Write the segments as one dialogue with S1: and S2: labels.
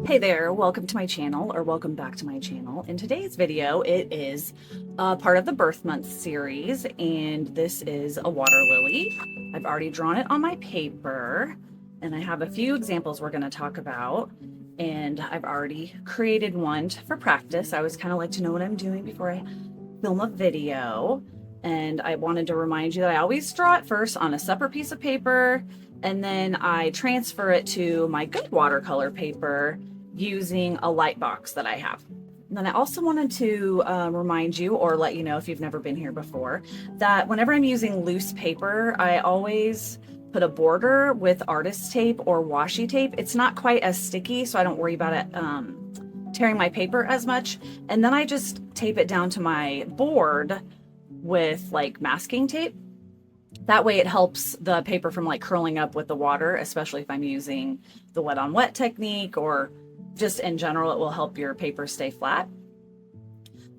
S1: Hey there, welcome to my channel, or welcome back to my channel. In today's video, it is part of the birth month series, and this is a water lily. I've already drawn it on my paper, and I have a few examples we're going to talk about, and I've already created one for practice. I always kind of like to know what I'm doing before I film a video, and I wanted to remind you that I always draw it first on a separate piece of paper, and then I transfer it to my good watercolor paper using a light box that I have. And then I also wanted to remind you, or let you know if you've never been here before, that whenever I'm using loose paper, I always put a border with artist tape or washi tape. It's not quite as sticky, so I don't worry about it tearing my paper as much. And then I just tape it down to my board with like masking tape. That way it helps the paper from like curling up with the water, especially if I'm using the wet on wet technique, or just in general, it will help your paper stay flat.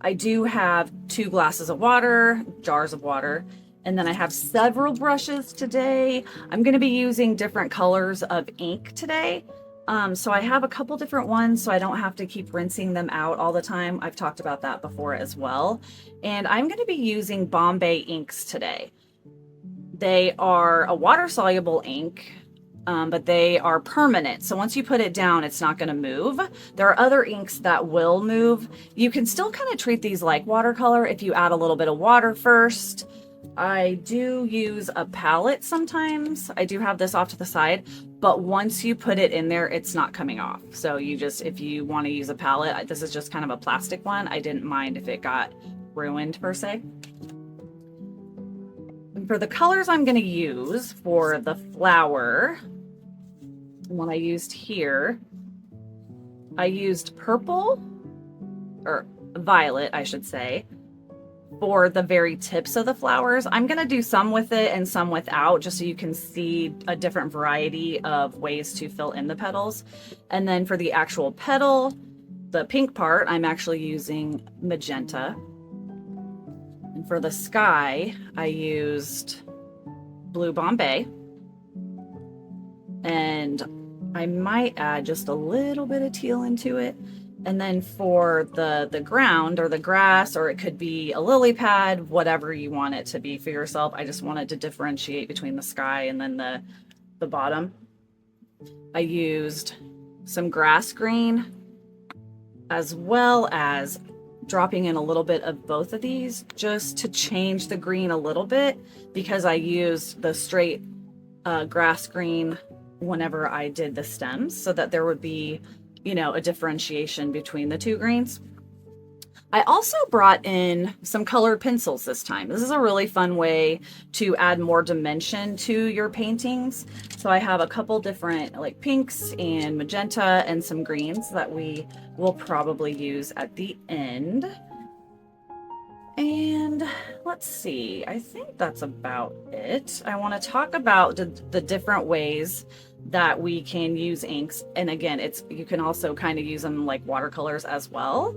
S1: I do have 2 glasses of water, jars of water, and then I have several brushes today. I'm going to be using different colors of ink today. So I have a couple different ones, so I don't have to keep rinsing them out all the time. I've talked about that before as well. And I'm going to be using Bombay Inks today. They are a water-soluble ink, but they are permanent. So once you put it down, it's not going to move. There are other inks that will move. You can still kind of treat these like watercolor if you add a little bit of water first. I do use a palette sometimes. I do have this off to the side, but once you put it in there, it's not coming off. So you just, if you want to use a palette, this is just kind of a plastic one. I didn't mind if it got ruined per se. And for the colors I'm going to use for the flower, one I used here, I used purple, or violet, I should say, for the very tips of the flowers. I'm going to do some with it and some without, just so you can see a different variety of ways to fill in the petals. And then for the actual petal, the pink part, I'm actually using magenta. And for the sky, I used blue Bombay. And I might add just a little bit of teal into it. And then for the ground or the grass, or it could be a lily pad, whatever you want it to be for yourself. I just wanted to differentiate between the sky and then the bottom. I used some grass green, as well as dropping in a little bit of both of these just to change the green a little bit, because I used the straight grass green whenever I did the stems, so that there would be, you know, a differentiation between the 2 greens. I also brought in some colored pencils this time. This is a really fun way to add more dimension to your paintings. So I have a couple different like pinks and magenta and some greens that we will probably use at the end. And let's see, I think that's about it. I want to talk about the different ways that we can use inks. And again, you can also kind of use them like watercolors as well.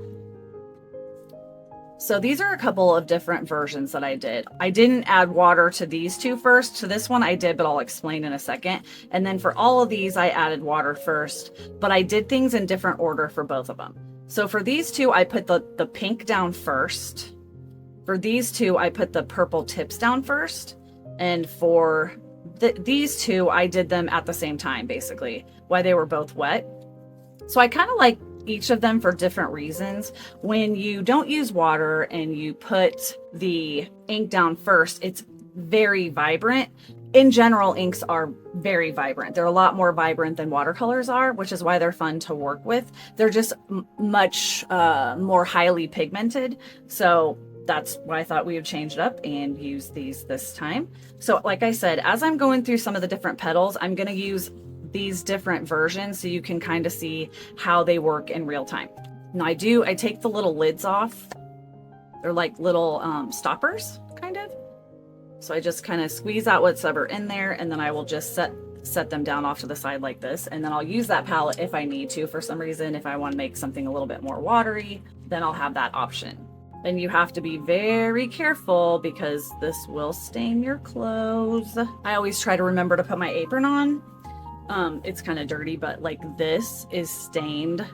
S1: So these are a couple of different versions that I did. I didn't add water to these 2 first. To this one I did, but I'll explain in a second. And then for all of these, I added water first, but I did things in different order for both of them. So for these 2, I put the pink down first. For these 2, I put the purple tips down first. And for these 2, I did them at the same time, basically, while they were both wet. So I kind of like each of them for different reasons. When you don't use water and you put the ink down first, it's very vibrant. In general, inks are very vibrant. They're a lot more vibrant than watercolors are, which is why they're fun to work with. They're just much more highly pigmented. So that's why I thought we would change it up and use these this time. So like I said, as I'm going through some of the different petals, I'm going to use these different versions so you can kind of see how they work in real time. Now I take the little lids off. They're like little stoppers, kind of. So I just kind of squeeze out what's ever in there, and then I will just set them down off to the side like this. And then I'll use that palette if I need to for some reason. If I want to make something a little bit more watery, then I'll have that option. And you have to be very careful because this will stain your clothes. I always try to remember to put my apron on It's kind of dirty, but like this is stained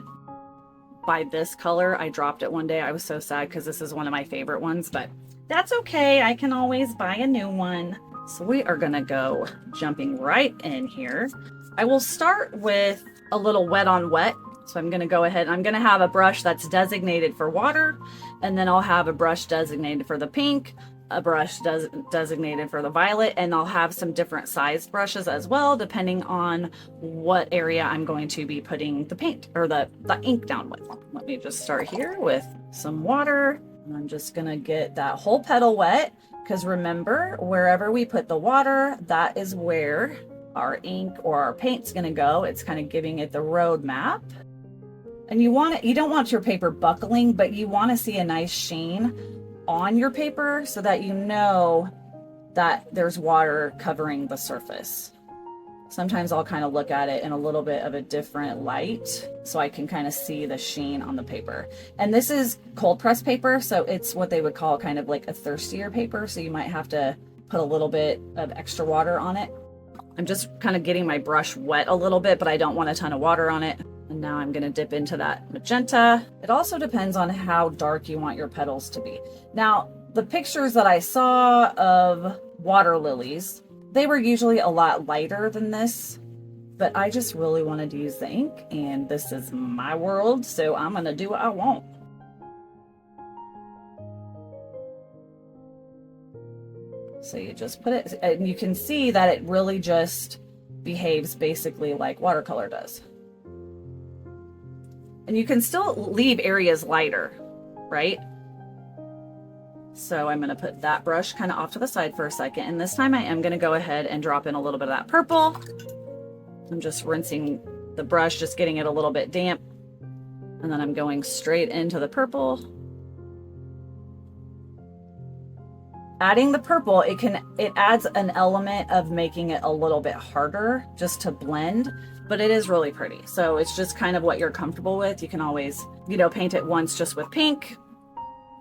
S1: by this color. I dropped it one day. I was so sad because this is one of my favorite ones, but that's okay. I can always buy a new one. So we are gonna go jumping right in here. I will start with a little wet on wet. So I'm gonna go ahead, I'm gonna have a brush that's designated for water, and then I'll have a brush designated for the pink, a brush designated for the violet, and I'll have some different sized brushes as well, depending on what area I'm going to be putting the paint or the ink down with. Let me just start here with some water. And I'm just gonna get that whole petal wet, because remember, wherever we put the water, that is where our ink or our paint's gonna go. It's kind of giving it the road map. And you don't want your paper buckling, but you want to see a nice sheen on your paper so that you know that there's water covering the surface. Sometimes I'll kind of look at it in a little bit of a different light so I can kind of see the sheen on the paper. And this is cold press paper, so it's what they would call kind of like a thirstier paper. So you might have to put a little bit of extra water on it. I'm just kind of getting my brush wet a little bit, but I don't want a ton of water on it. And now I'm going to dip into that magenta. It also depends on how dark you want your petals to be. Now, the pictures that I saw of water lilies, they were usually a lot lighter than this, but I just really wanted to use the ink, and this is my world, so I'm going to do what I want. So you just put it, and you can see that it really just behaves basically like watercolor does. And you can still leave areas lighter, right? So I'm gonna put that brush kind of off to the side for a second. And this time I am gonna go ahead and drop in a little bit of that purple. I'm just rinsing the brush, just getting it a little bit damp. And then I'm going straight into the purple. Adding the purple, it adds an element of making it a little bit harder just to blend, but it is really pretty. So it's just kind of what you're comfortable with. You can always, paint it once just with pink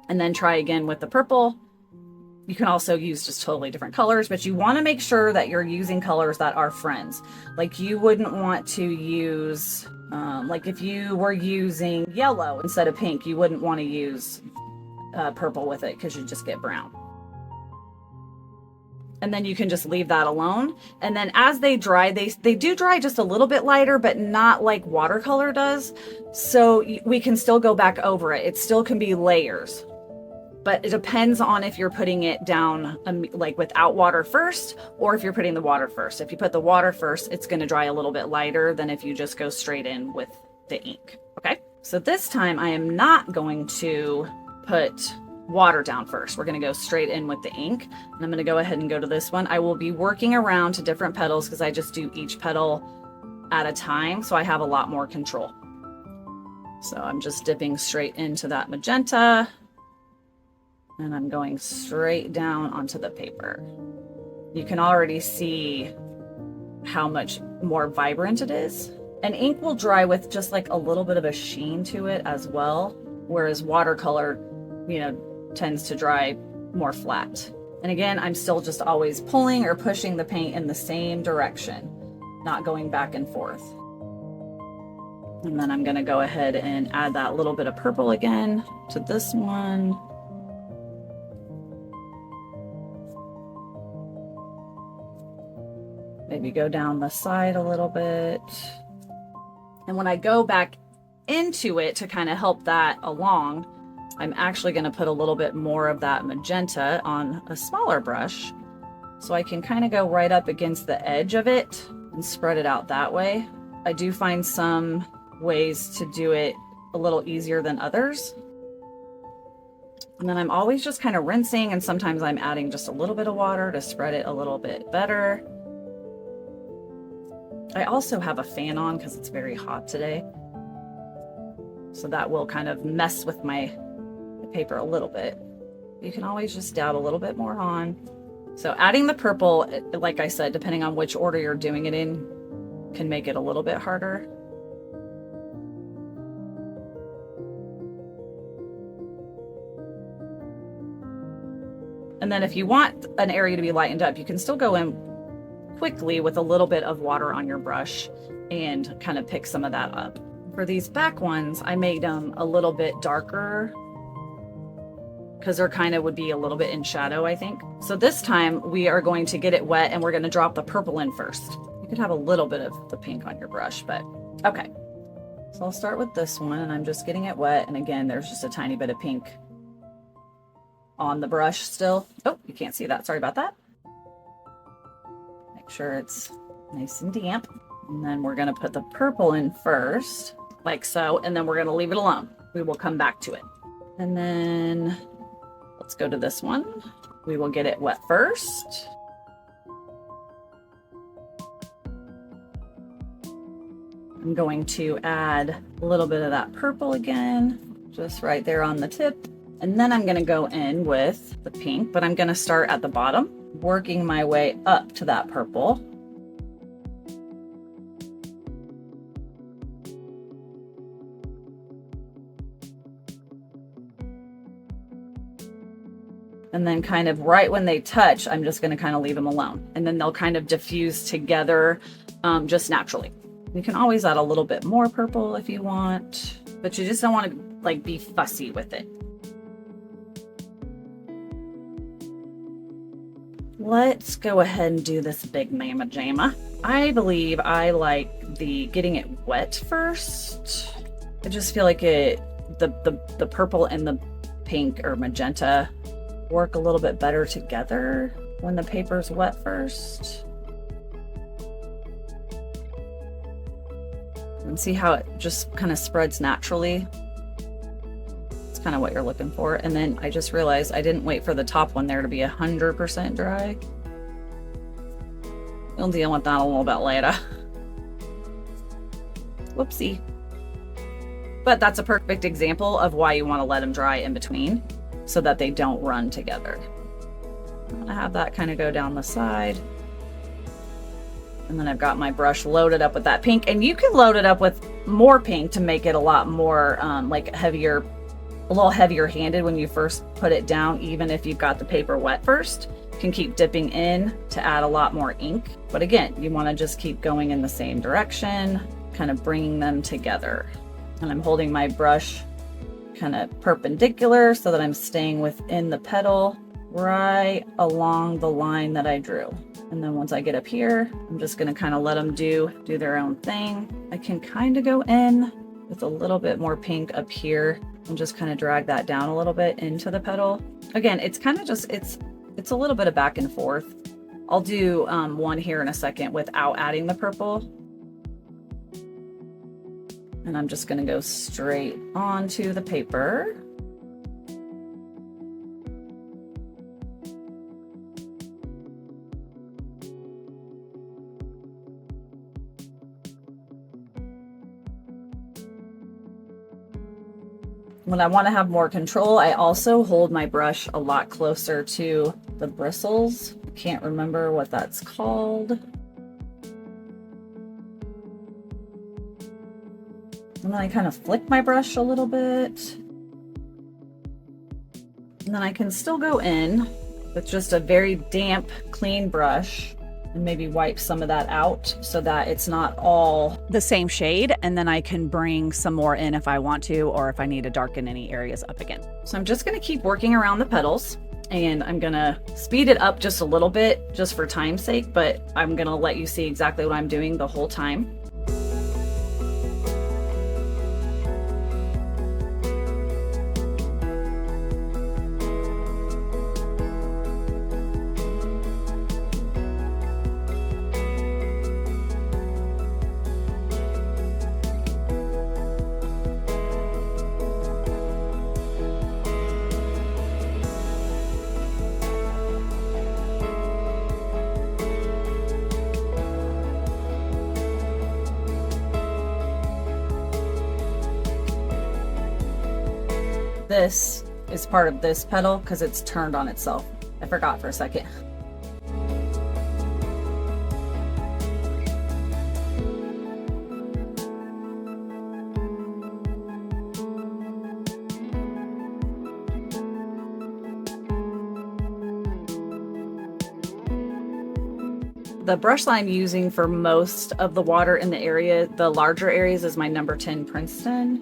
S1: and then try again with the purple. You can also use just totally different colors, but you want to make sure that you're using colors that are friends. Like you wouldn't want to use, like if you were using yellow instead of pink, you wouldn't want to use purple with it because you'd just get brown. And then you can just leave that alone. And then as they dry, they do dry just a little bit lighter, but not like watercolor does. So we can still go back over it. It still can be layers, but it depends on if you're putting it down like without water first, or if you're putting the water first. If you put the water first, it's going to dry a little bit lighter than if you just go straight in with the ink. Okay. So this time I am not going to put water down first. We're going to go straight in with the ink, and I'm going to go ahead and go to this one. I will be working around to different petals because I just do each petal at a time, so I have a lot more control. So I'm just dipping straight into that magenta, and I'm going straight down onto the paper. You can already see how much more vibrant it is, and ink will dry with just like a little bit of a sheen to it as well, whereas watercolor, tends to dry more flat. And again, I'm still just always pulling or pushing the paint in the same direction, not going back and forth. And then I'm going to go ahead and add that little bit of purple again to this one. Maybe go down the side a little bit. And when I go back into it to kind of help that along, I'm actually going to put a little bit more of that magenta on a smaller brush so I can kind of go right up against the edge of it and spread it out that way. I do find some ways to do it a little easier than others. And then I'm always just kind of rinsing, and sometimes I'm adding just a little bit of water to spread it a little bit better. I also have a fan on because it's very hot today, so that will kind of mess with my paper a little bit. You can always just dab a little bit more on. So adding the purple, like I said, depending on which order you're doing it in, can make it a little bit harder. And then if you want an area to be lightened up, you can still go in quickly with a little bit of water on your brush and kind of pick some of that up. For these back ones, I made them a little bit darker because they're kind of would be a little bit in shadow, I think. So this time we are going to get it wet and we're going to drop the purple in first. You could have a little bit of the pink on your brush, but okay. So I'll start with this one and I'm just getting it wet. And again, there's just a tiny bit of pink on the brush still. Oh, you can't see that. Sorry about that. Make sure it's nice and damp. And then we're going to put the purple in first, like so, and then we're going to leave it alone. We will come back to it. And then let's go to this one. We will get it wet first. I'm going to add a little bit of that purple again, just right there on the tip. And then I'm going to go in with the pink, but I'm going to start at the bottom, working my way up to that purple. And then kind of right when they touch, I'm just going to kind of leave them alone. And then they'll kind of diffuse together just naturally. You can always add a little bit more purple if you want, but you just don't want to like be fussy with it. Let's go ahead and do this big mamma jamma. I believe I like the getting it wet first. I just feel like the purple and the pink or magenta work a little bit better together when the paper's wet first. And see how it just kind of spreads naturally. It's kind of what you're looking for. And then I just realized I didn't wait for the top one there to be 100% dry. We'll deal with that a little bit later. Whoopsie. But that's a perfect example of why you want to let them dry in between so that they don't run together. I'm gonna have that kind of go down the side. And then I've got my brush loaded up with that pink, and you can load it up with more pink to make it a lot more like heavier, a little heavier handed when you first put it down. Even if you've got the paper wet first, you can keep dipping in to add a lot more ink. But again, you want to just keep going in the same direction, kind of bringing them together. And I'm holding my brush kind of perpendicular so that I'm staying within the petal right along the line that I drew. And then once I get up here, I'm just going to kind of let them do their own thing. I can kind of go in with a little bit more pink up here and just kind of drag that down a little bit into the petal. Again, it's kind of just, it's a little bit of back and forth. I'll do one here in a second without adding the purple. And I'm just going to go straight onto the paper. When I want to have more control, I also hold my brush a lot closer to the bristles. I can't remember what that's called. And then I kind of flick my brush a little bit. And then I can still go in with just a very damp, clean brush and maybe wipe some of that out so that it's not all the same shade. And then I can bring some more in if I want to, or if I need to darken any areas up again. So I'm just going to keep working around the petals, and I'm going to speed it up just a little bit just for time's sake, but I'm going to let you see exactly what I'm doing the whole time. This is part of this petal because it's turned on itself. I forgot for a second. The brush that I'm using for most of the water in the area, the larger areas, is my number 10 Princeton.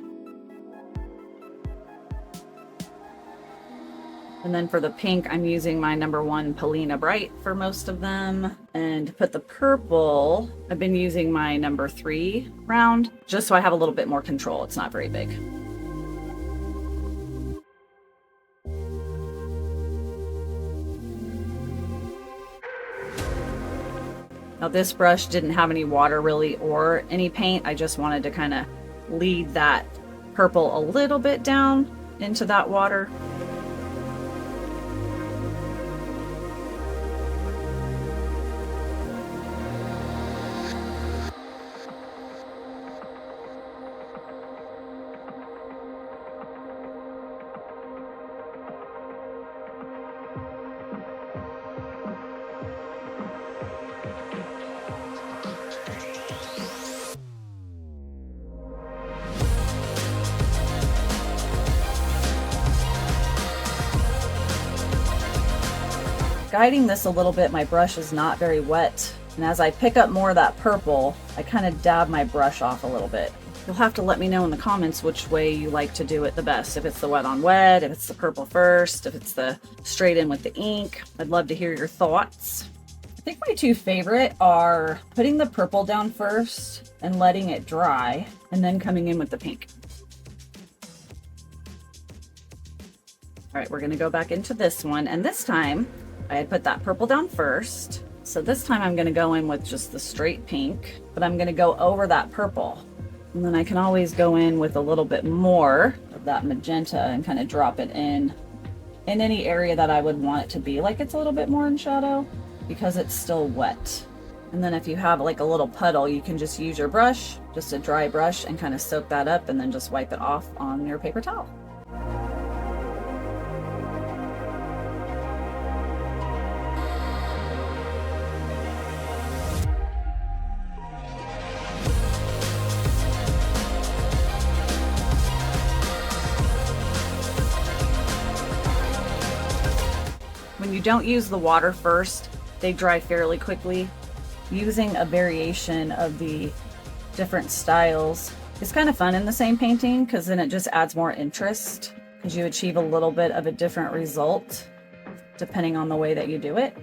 S1: And then for the pink, I'm using my number 1 Polina Bright for most of them. And to put the purple, I've been using my number 3 round, just so I have a little bit more control. It's not very big. Now this brush didn't have any water really or any paint. I just wanted to kind of lead that purple a little bit down into that water. Guiding this a little bit, my brush is not very wet, and as I pick up more of that purple, I kind of dab my brush off a little bit. You'll have to let me know in the comments which way you like to do it the best. If it's the wet on wet, if it's the purple first, if it's the straight in with the ink. I'd love to hear your thoughts. I think my 2 favorite are putting the purple down first and letting it dry, and then coming in with the pink. All right, we're gonna go back into this one, and this time I had put that purple down first. So this time I'm gonna go in with just the straight pink, but I'm gonna go over that purple. And then I can always go in with a little bit more of that magenta and kind of drop it in any area that I would want it to be like it's a little bit more in shadow, because it's still wet. And then if you have like a little puddle, you can just use your brush, just a dry brush, and kind of soak that up and then just wipe it off on your paper towel. When you don't use the water first, they dry fairly quickly. Using a variation of the different styles is kind of fun in the same painting, because then it just adds more interest, because you achieve a little bit of a different result depending on the way that you do it.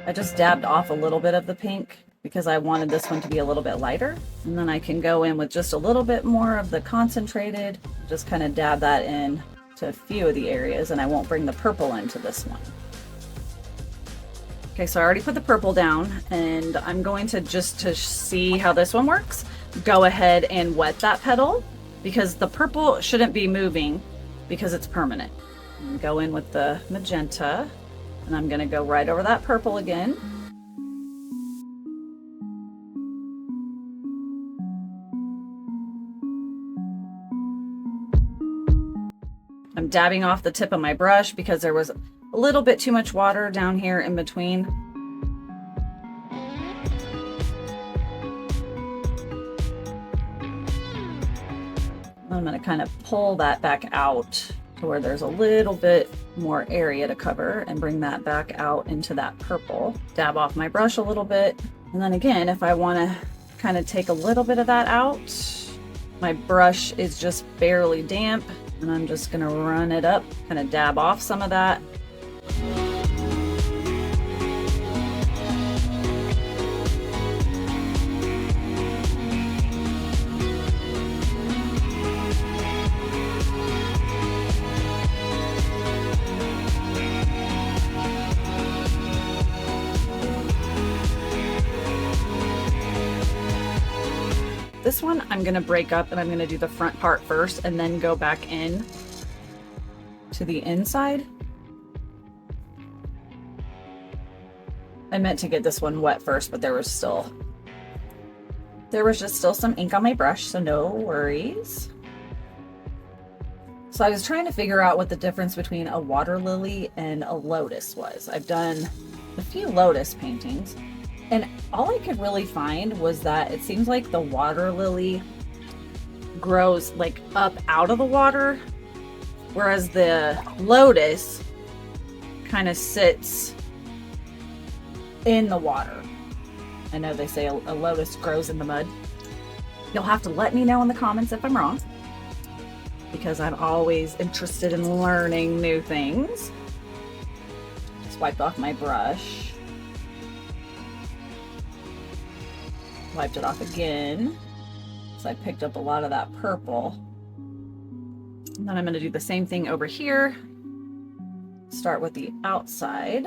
S1: I just dabbed off a little bit of the pink because I wanted this one to be a little bit lighter. And then I can go in with just a little bit more of the concentrated, just kind of dab that in to a few of the areas, and I won't bring the purple into this one. Okay, so I already put the purple down, and I'm going to, just to see how this one works, go ahead and wet that petal, because the purple shouldn't be moving because it's permanent. And go in with the magenta, and I'm gonna go right over that purple again. I'm dabbing off the tip of my brush because there was a little bit too much water down here in between. I'm going to kind of pull that back out to where there's a little bit more area to cover and bring that back out into that purple. Dab off my brush a little bit. And then again, if I want to kind of take a little bit of that out, my brush is just barely damp, and I'm just going to run it up, kind of dab off some of that. This one I'm going to break up, and I'm going to do the front part first and then go back in to the inside. I meant to get this one wet first, but there was just still some ink on my brush, so no worries. So I was trying to figure out what the difference between a water lily and a lotus was. I've done a few lotus paintings, and all I could really find was that it seems like the water lily grows like up out of the water, whereas the lotus kind of sits in the water. I know they say a lotus grows in the mud. You'll have to let me know in the comments if I'm wrong, because I'm always interested in learning new things. Just wiped off my brush. Wiped it off again. So I picked up a lot of that purple. And then I'm going to do the same thing over here. Start with the outside,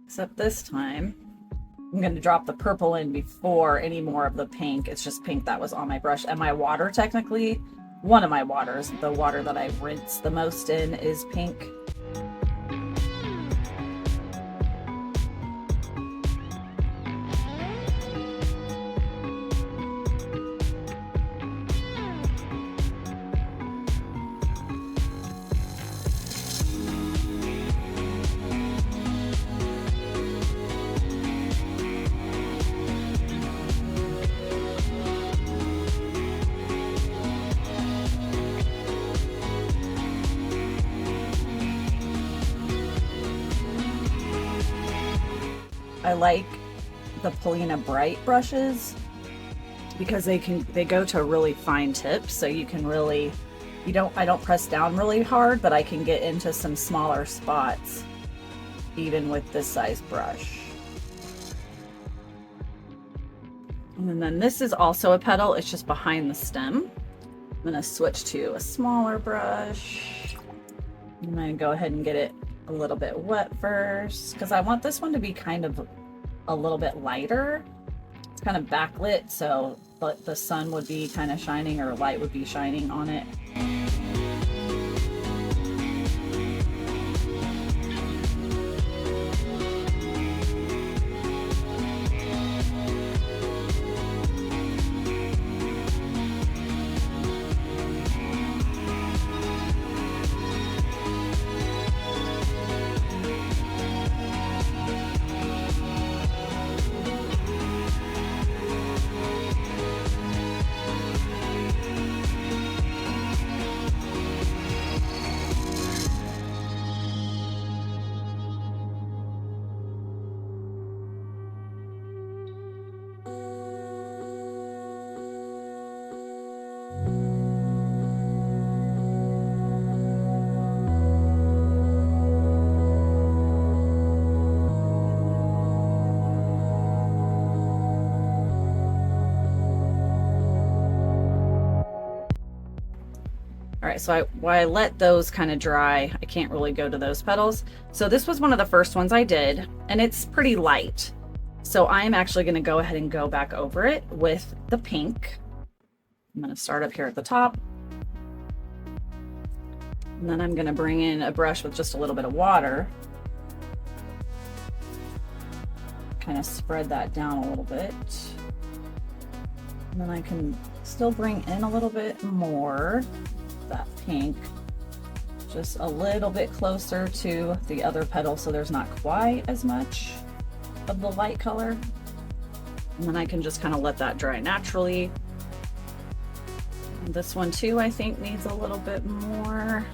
S1: except this time I'm going to drop the purple in before any more of the pink. It's just pink that was on my brush. And my water, technically, one of my waters, the water that I rinse the most in, is pink. I like the Polina Bright brushes because they go to really fine tips, so you can really, I don't press down really hard, but I can get into some smaller spots even with this size brush. And then this is also a petal, it's just behind the stem. I'm gonna switch to a smaller brush. I'm gonna go ahead and get it a little bit wet first, because I want this one to be kind of a little bit lighter. It's kind of backlit, so the sun would be kind of shining, or light would be shining on it. All right, so while I let those kind of dry, I can't really go to those petals. So this was one of the first ones I did, and it's pretty light. So I'm actually gonna go ahead and go back over it with the pink. I'm gonna start up here at the top. And then I'm gonna bring in a brush with just a little bit of water. Kind of spread that down a little bit. And then I can still bring in a little bit more that pink, just a little bit closer to the other petal, so there's not quite as much of the light color. And then I can just kind of let that dry naturally. And this one too, I think, needs a little bit more.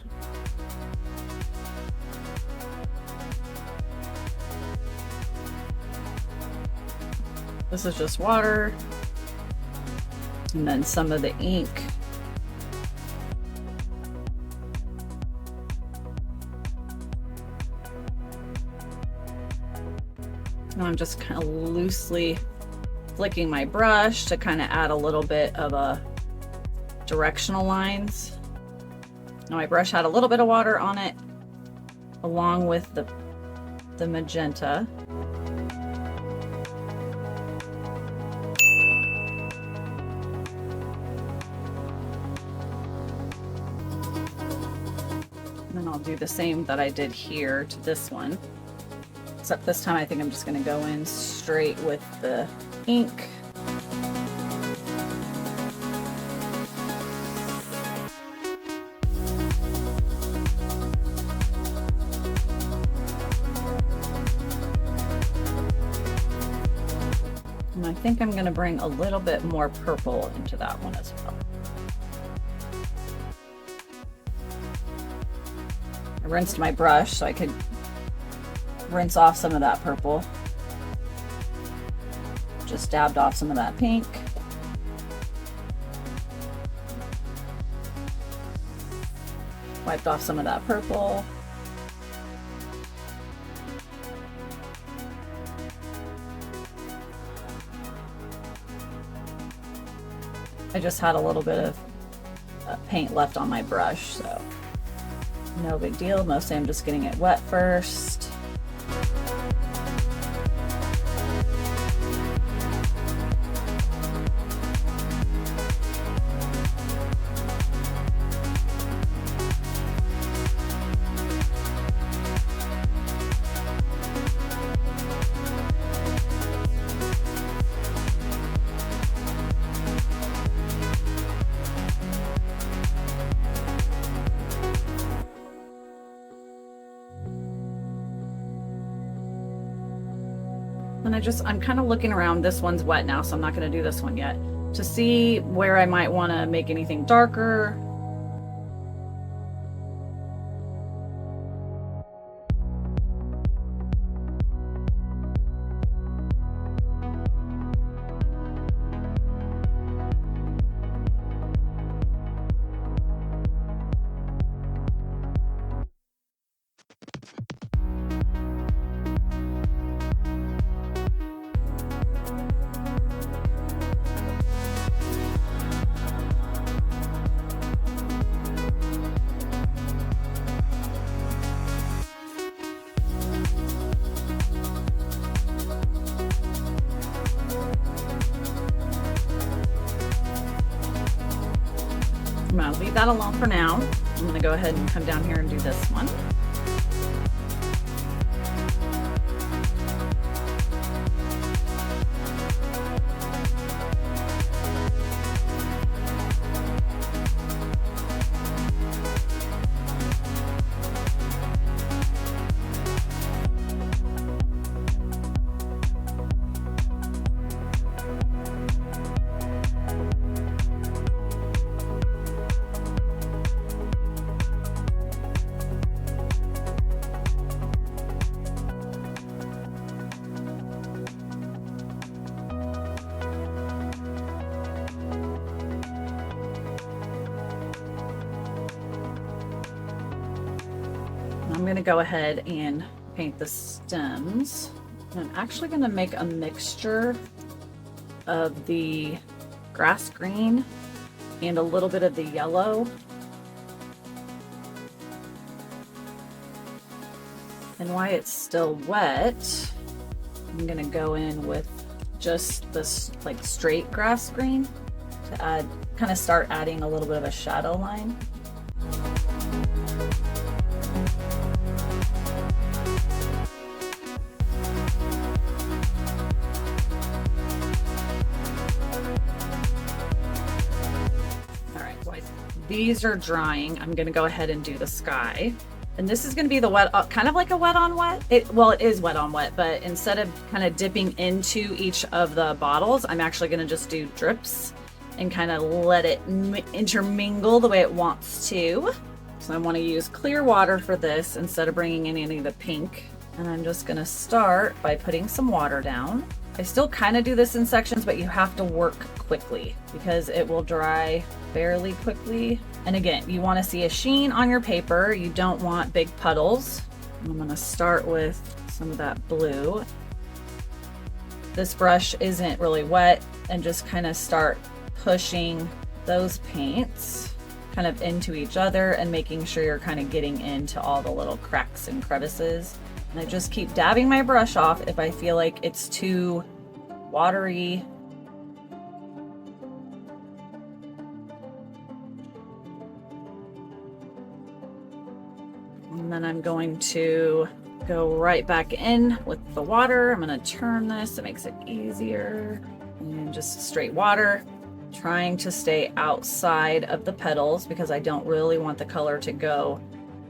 S1: This is just water, and then some of the ink. Now I'm just kind of loosely flicking my brush to kind of add a little bit of a directional lines. Now my brush had a little bit of water on it, along with the magenta. And then I'll do the same that I did here to this one. Except this time I think I'm just going to go in straight with the ink. And I think I'm going to bring a little bit more purple into that one as well. I rinsed my brush so I could rinse off some of that purple. Just dabbed off some of that pink. Wiped off some of that purple. I just had a little bit of paint left on my brush, so no big deal. Mostly I'm just getting it wet first. And I'm kind of looking around. This one's wet now, so I'm not going to do this one yet, to see where I might want to make anything darker. I'm gonna leave that alone for now. I'm gonna go ahead and come down here and do this one. I'm going to go ahead and paint the stems. I'm actually going to make a mixture of the grass green and a little bit of the yellow. And while it's still wet, I'm going to go in with just this like straight grass green to add, kind of start adding a little bit of a shadow line. These are drying. I'm going to go ahead and do the sky. And this is going to be the wet, kind of like a wet on wet. Well, it is wet on wet, but instead of kind of dipping into each of the bottles, I'm actually going to just do drips and kind of let it intermingle the way it wants to. So I want to use clear water for this instead of bringing in any of the pink. And I'm just going to start by putting some water down. I still kind of do this in sections, but you have to work quickly because it will dry fairly quickly. And again, you want to see a sheen on your paper. You don't want big puddles. I'm going to start with some of that blue. This brush isn't really wet, and just kind of start pushing those paints kind of into each other and making sure you're kind of getting into all the little cracks and crevices. And I just keep dabbing my brush off if I feel like it's too watery. And then I'm going to go right back in with the water. I'm going to turn this, it makes it easier. And just straight water, trying to stay outside of the petals because I don't really want the color to go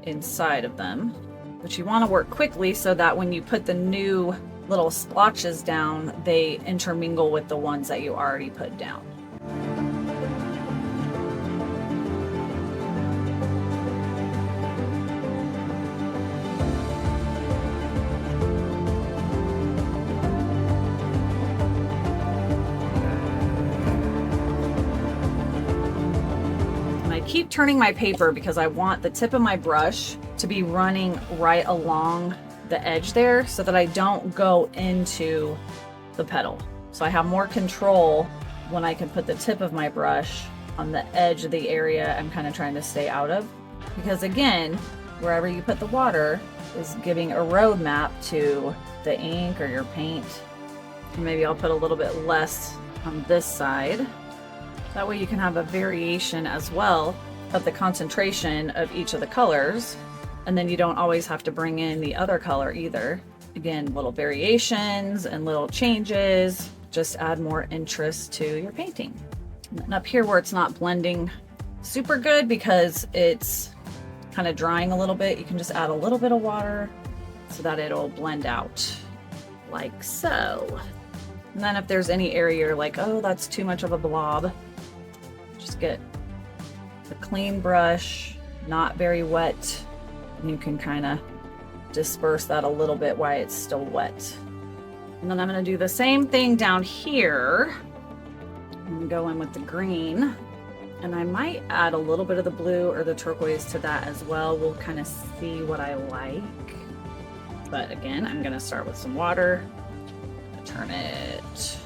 S1: inside of them. But you want to work quickly so that when you put the new little splotches down, they intermingle with the ones that you already put down. keep turning my paper because I want the tip of my brush to be running right along the edge there so that I don't go into the petal. So I have more control when I can put the tip of my brush on the edge of the area I'm kind of trying to stay out of. Because again, wherever you put the water is giving a roadmap to the ink or your paint. And maybe I'll put a little bit less on this side. That way you can have a variation as well of the concentration of each of the colors. And then you don't always have to bring in the other color either. Again, little variations and little changes just add more interest to your painting. And up here where it's not blending super good because it's kind of drying a little bit, you can just add a little bit of water so that it'll blend out like so. And then if there's any area you're like, oh, that's too much of a blob, just get a clean brush, not very wet, and you can kind of disperse that a little bit while it's still wet. And then I'm going to do the same thing down here. I'm going to go in with the green, and I might add a little bit of the blue or the turquoise to that as well. We'll kind of see what I like. But again, I'm going to start with some water. Turn it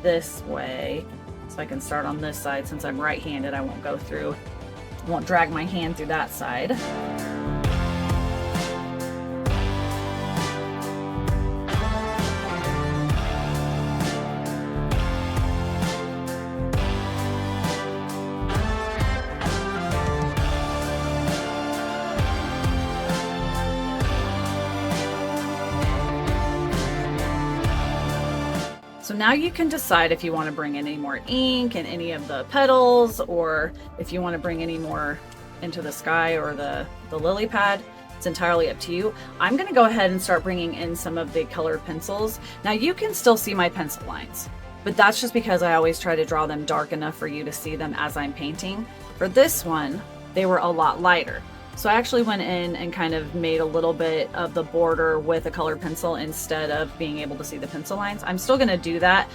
S1: this way so I can start on this side. Since I'm right-handed, I won't drag my hand through that side. So now you can decide if you want to bring in any more ink in any of the petals, or if you want to bring any more into the sky or the lily pad. It's entirely up to you. I'm going to go ahead and start bringing in some of the colored pencils. Now you can still see my pencil lines, but that's just because I always try to draw them dark enough for you to see them as I'm painting. For this one, they were a lot lighter. So I actually went in and kind of made a little bit of the border with a colored pencil instead of being able to see the pencil lines. I'm still going to do that,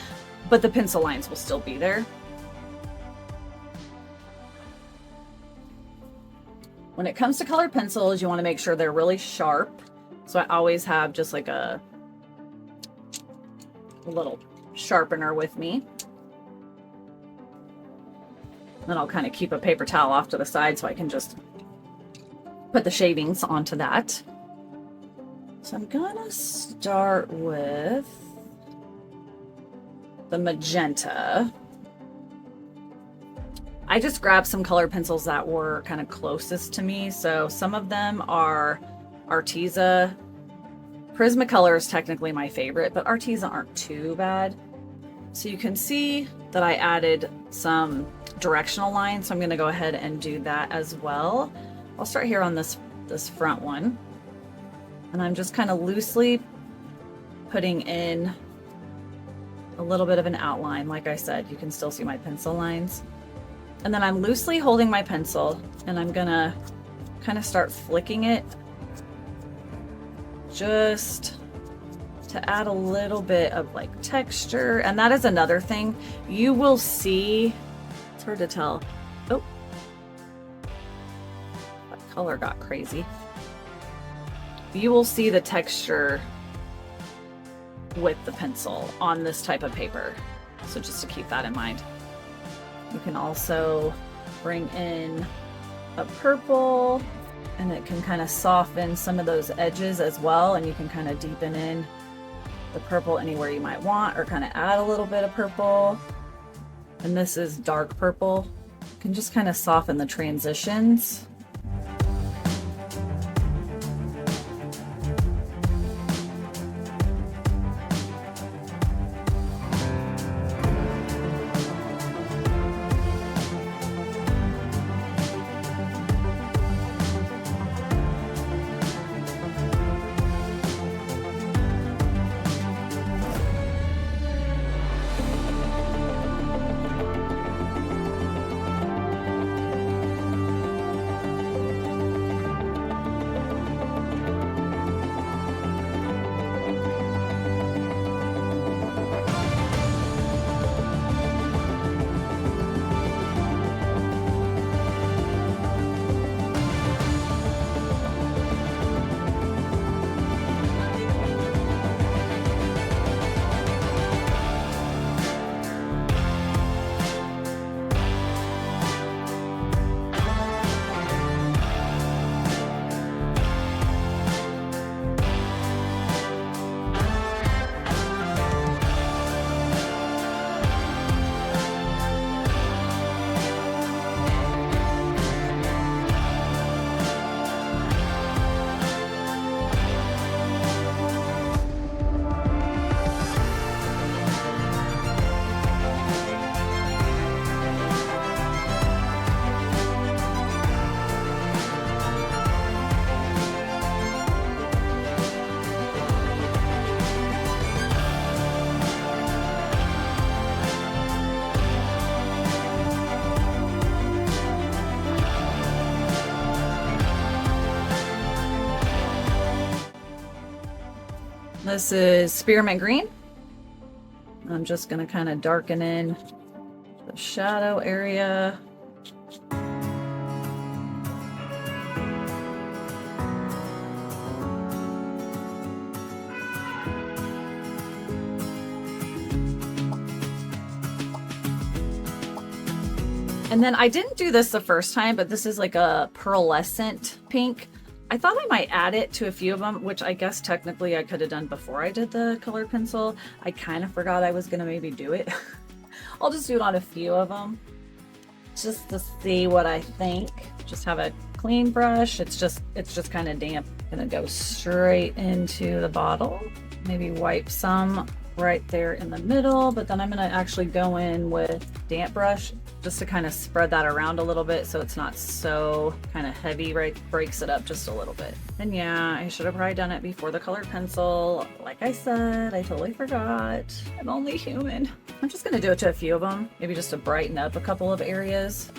S1: but the pencil lines will still be there. When it comes to colored pencils, you want to make sure they're really sharp. So I always have just like a little sharpener with me. Then I'll kind of keep a paper towel off to the side so I can just put the shavings onto that. So I'm gonna start with the magenta. I just grabbed some colored pencils that were kind of closest to me. So some of them are Arteza. Prismacolor is technically my favorite, but Arteza aren't too bad. So you can see that I added some directional lines. So I'm gonna go ahead and do that as well. I'll start here on this front one, and I'm just kind of loosely putting in a little bit of an outline. Like I said, you can still see my pencil lines. And then I'm loosely holding my pencil, and I'm gonna kind of start flicking it just to add a little bit of like texture. And that is another thing you will see. It's hard to tell. Oh, color got crazy. You will see the texture with the pencil on this type of paper. So just to keep that in mind. You can also bring in a purple, and it can kind of soften some of those edges as well. And you can kind of deepen in the purple anywhere you might want, or kind of add a little bit of purple. And this is dark purple. You can just kind of soften the transitions. This is spearmint green. I'm just going to kind of darken in the shadow area. And then I didn't do this the first time, but this is like a pearlescent pink. I thought I might add it to a few of them, which I guess technically I could have done before I did the colored pencil. I kind of forgot I was going to maybe do it. I'll just do it on a few of them just to see what I think. Just have a clean brush. It's just kind of damp. I'm going to go straight into the bottle. Maybe wipe some right there in the middle, but then I'm going to actually go in with damp brush just to kind of spread that around a little bit so it's not so kind of heavy, right? Breaks it up just a little bit. And yeah, I should have probably done it before the colored pencil. Like I said, I totally forgot. I'm only human. I'm just going to do it to a few of them, maybe just to brighten up a couple of areas.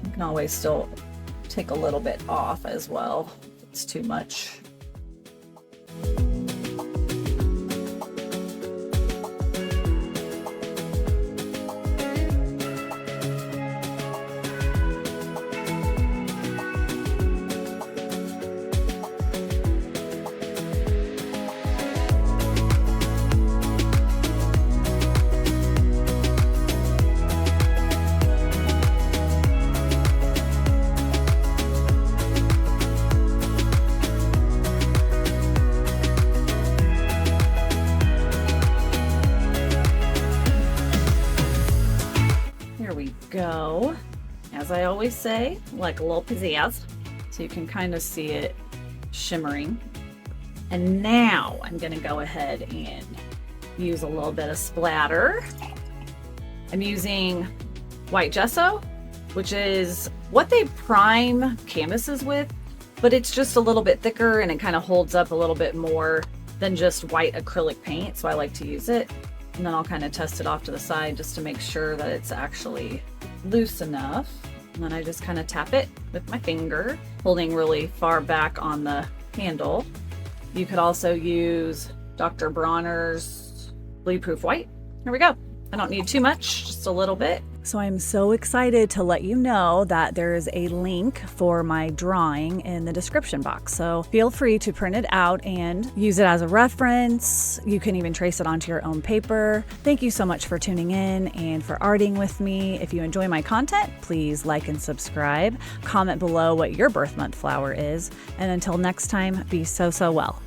S1: You can always still take a little bit off as well. It's too much. Go, as I always say, like a little pizzazz, so you can kind of see it shimmering. And now I'm going to go ahead and use a little bit of splatter. I'm using white gesso, which is what they prime canvases with, but it's just a little bit thicker and it kind of holds up a little bit more than just white acrylic paint, so I like to use it. And then I'll kind of test it off to the side just to make sure that it's actually loose enough. And then I just kind of tap it with my finger, holding really far back on the handle. You could also use Dr. Bronner's Bleed Proof White. Here we go. I don't need too much, just a little bit. So I'm so excited to let you know that there is a link for my drawing in the description box. So feel free to print it out and use it as a reference. You can even trace it onto your own paper. Thank you so much for tuning in and for arting with me. If you enjoy my content, please like and subscribe. Comment below what your birth month flower is. And until next time, be so well.